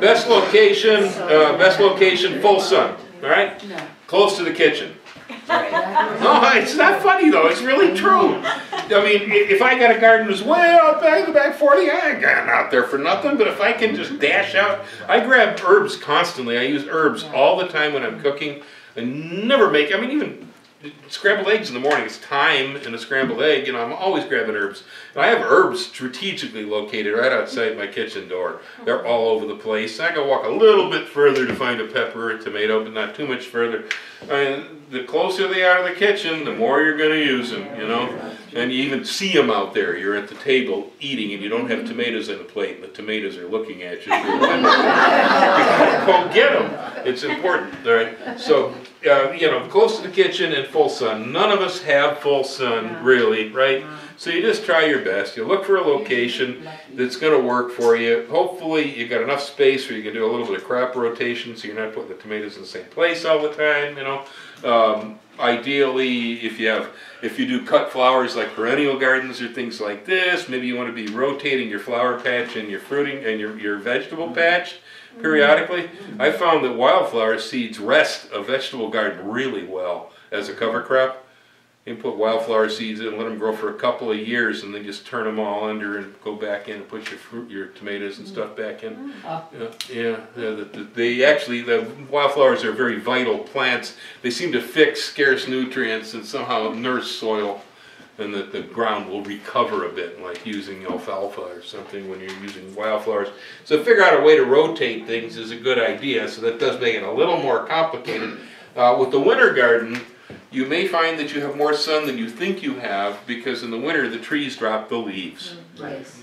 Best location, full sun, all right? Close to the kitchen. No, it's not funny though, it's really true. I mean, if I got a garden that's way out back, the back 40, I ain't going out there for nothing, but if I can just dash out, I grab herbs constantly. I use herbs all the time when I'm cooking. I never make, I mean, even scrambled eggs in the morning, it's thyme and a scrambled egg, you know, I'm always grabbing herbs. And I have herbs strategically located right outside my kitchen door. They're all over the place. I can walk a little bit further to find a pepper or a tomato, but not too much further. And the closer they are to the kitchen, the more you're going to use them, you know. And you even see them out there. You're at the table eating and you don't have tomatoes on the plate and the tomatoes are looking at you through the window. You gotta go get them. It's important, all right? So, you know, close to the kitchen and full sun. None of us have full sun, really, right? So you just try your best. You look for a location that's going to work for you. Hopefully you got enough space where you can do a little bit of crop rotation so you're not putting the tomatoes in the same place all the time, you know. Ideally, if you do cut flowers like perennial gardens or things like this, maybe you want to be rotating your flower patch and your fruiting and your vegetable patch periodically. I found that wildflower seeds rest a vegetable garden really well as a cover crop. You can put wildflower seeds in and let them grow for a couple of years and then just turn them all under and go back in and put your tomatoes and stuff back in. The wildflowers are very vital plants. They seem to fix scarce nutrients and somehow nurse soil, and that the ground will recover a bit, like using alfalfa or something when you're using wildflowers. So figure out a way to rotate things is a good idea, so that does make it a little more complicated. With the winter garden, you may find that you have more sun than you think you have, because in the winter the trees drop the leaves.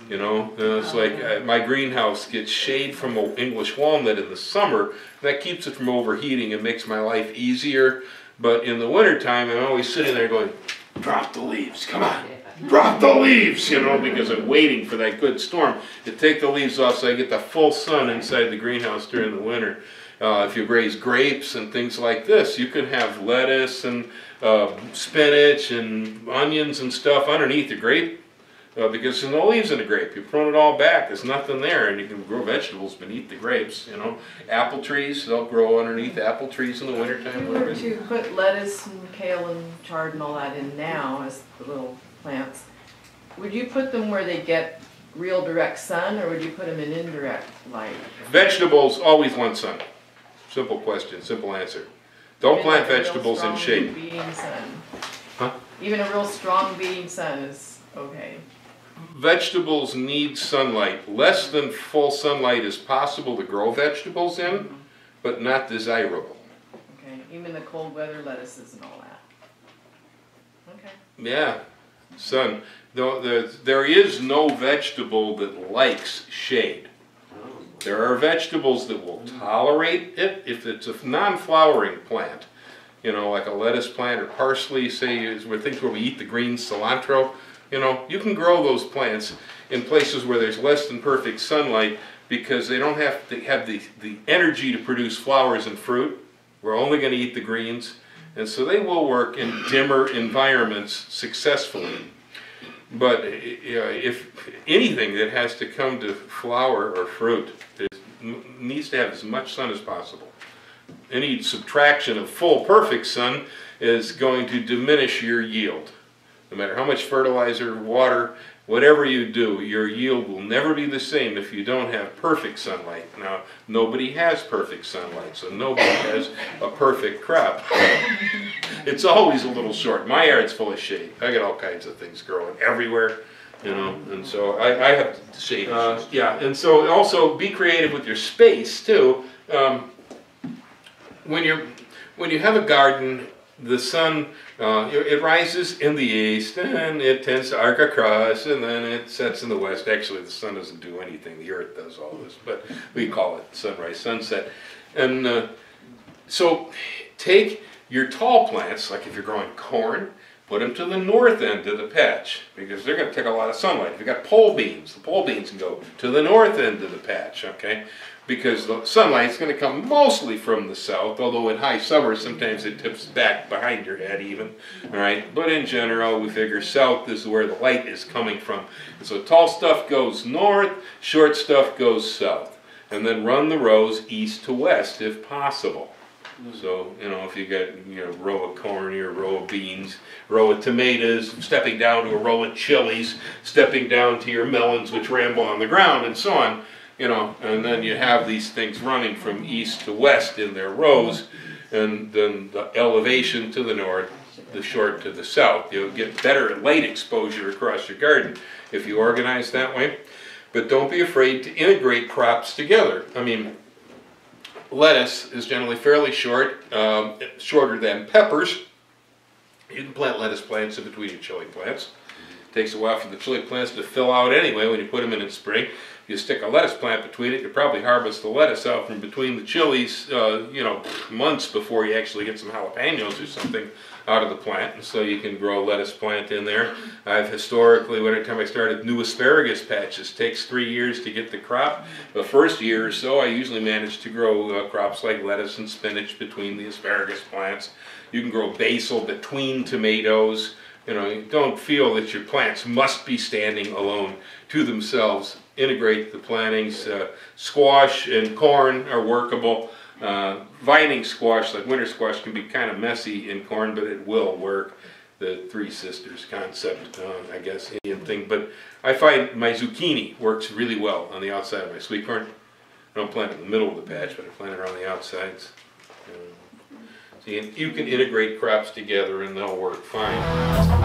You know, it's like my greenhouse gets shade from an English walnut in the summer. That keeps it from overheating and makes my life easier. But in the wintertime, I'm always sitting there going, drop the leaves, come on, drop the leaves, you know, because I'm waiting for that good storm to take the leaves off so I get the full sun inside the greenhouse during the winter. If you raise grapes and things like this, you can have lettuce and spinach and onions and stuff underneath the grape, because there's no leaves in the grape. You prune it all back, there's nothing there, and you can grow vegetables beneath the grapes, you know. Apple trees, they'll grow underneath apple trees in the wintertime. If you were to put lettuce and kale and chard and all that in now as the little plants, would you put them where they get real direct sun, or would you put them in indirect light? Vegetables always want sun. Simple question, simple answer. Don't plant vegetables in shade. Beating sun. Huh? Even a real strong beating sun is okay. Vegetables need sunlight. Less than full sunlight is possible to grow vegetables in, but not desirable. Okay, even the cold weather lettuces and all that. Okay. Yeah, sun. There is no vegetable that likes shade. There are vegetables that will tolerate it if it's a non-flowering plant. You know, like a lettuce plant or parsley, say, where things where we eat the greens, cilantro. You know, you can grow those plants in places where there's less than perfect sunlight, because they don't have to have the energy to produce flowers and fruit. We're only going to eat the greens. And so they will work in dimmer environments successfully. But if anything that has to come to flower or fruit needs to have as much sun as possible. Any subtraction of full perfect sun is going to diminish your yield. No matter how much fertilizer, water, whatever you do, your yield will never be the same if you don't have perfect sunlight. Now, nobody has perfect sunlight, so nobody has a perfect crop. It's always a little short. My yard's full of shade. I got all kinds of things growing everywhere, you know, and so I have shade issues. Yeah, and so also be creative with your space too. When you have a garden, the sun, it rises in the east and it tends to arc across and then it sets in the west. Actually, the sun doesn't do anything. The earth does all this, but we call it sunrise, sunset. And so take your tall plants, like if you're growing corn, put them to the north end of the patch, because they're going to take a lot of sunlight. If you've got pole beans, the pole beans can go to the north end of the patch, okay? Because the sunlight's going to come mostly from the south, although in high summer sometimes it tips back behind your head even, all right? But in general, we figure south is where the light is coming from. And so tall stuff goes north, short stuff goes south. and then run the rows east to west if possible. So, you know, if you got, you know, row of corn or a row of beans, row of tomatoes, stepping down to a row of chilies, stepping down to your melons which ramble on the ground and so on, you know, and then you have these things running from east to west in their rows, and then the elevation to the north, the short to the south. You'll get better light exposure across your garden if you organize that way. But don't be afraid to integrate crops together. I mean, lettuce is generally fairly short, shorter than peppers. You can plant lettuce plants in between your chili plants. It takes a while for the chili plants to fill out anyway when you put them in spring. If you stick a lettuce plant between it, you probably harvest the lettuce out from between the chilies, you know, months before you actually get some jalapenos or something out of the plant. And so you can grow a lettuce plant in there. I've historically, every time I started new asparagus patches, it takes 3 years to get the crop. The first year or so, I usually managed to grow crops like lettuce and spinach between the asparagus plants. You can grow basil between tomatoes. You know, you don't feel that your plants must be standing alone to themselves. Integrate the plantings. Squash and corn are workable. Vining squash, like winter squash, can be kind of messy in corn, but it will work. The Three Sisters concept, I guess, Indian thing. But I find my zucchini works really well on the outside of my sweet corn. I don't plant it in the middle of the patch, but I plant it around the outsides. So you can integrate crops together and they'll work fine.